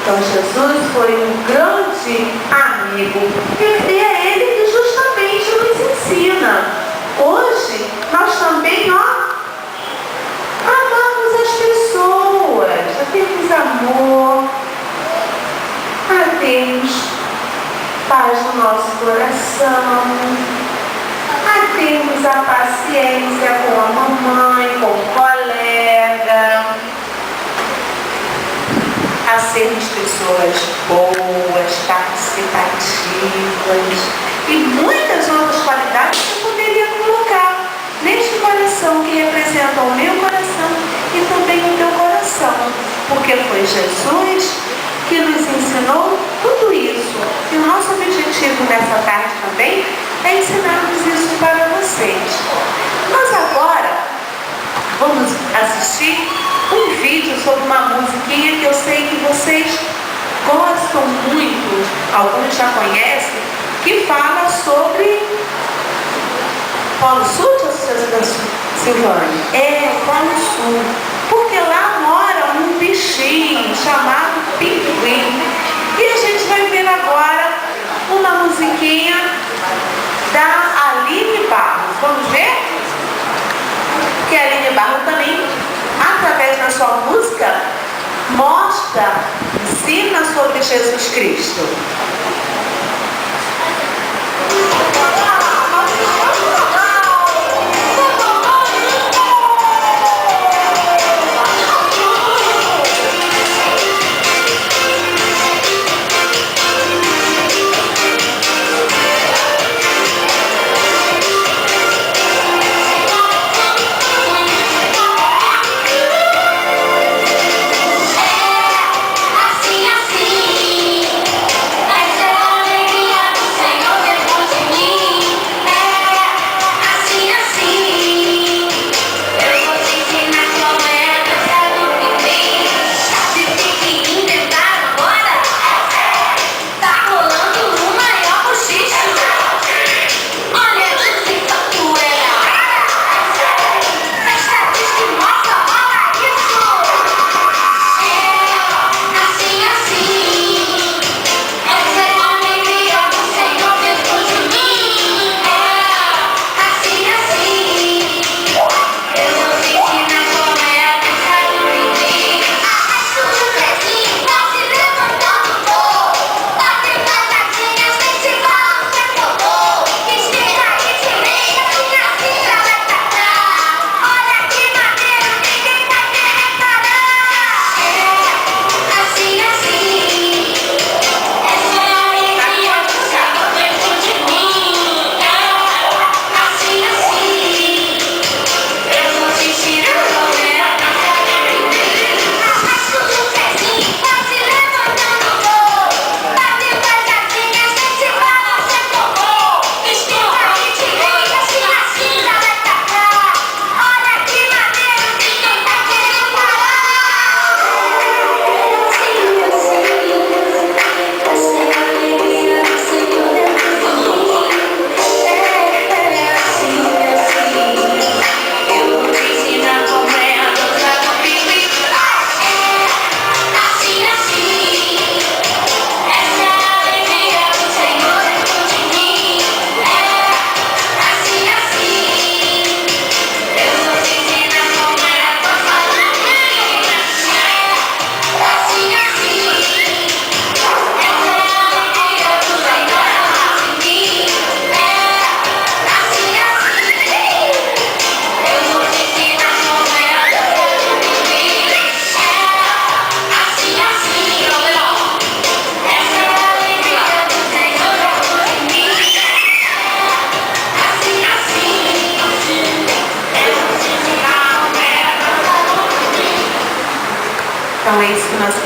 Então Jesus foi um grande amigo e é Ele que justamente nos ensina. Hoje nós também, amamos as pessoas, a termos amor, a termos paz no nosso coração, a termos a paciência com a mamãe, com o colega, a sermos pessoas boas, participativas e muitas outras qualidades que eu poderia colocar neste coração que representa o meu coração e também o teu coração, porque foi Jesus que nos ensinou tudo isso. E o nosso objetivo nessa tarde também é ensinarmos isso para vocês. Nós agora vamos assistir um vídeo sobre uma musiquinha que eu sei que vocês gostam muito, alguns já conhecem, que fala sobre Polo Sul, Silvane? É, Polo Sul. Porque lá mora um bichinho chamado pinguim. E a gente vai ver agora uma musiquinha da Aline Barros. Vamos ver? Porque a Aline Barros também, através da sua música, mostra, ensina sobre Jesus Cristo. Então é isso que nós queremos.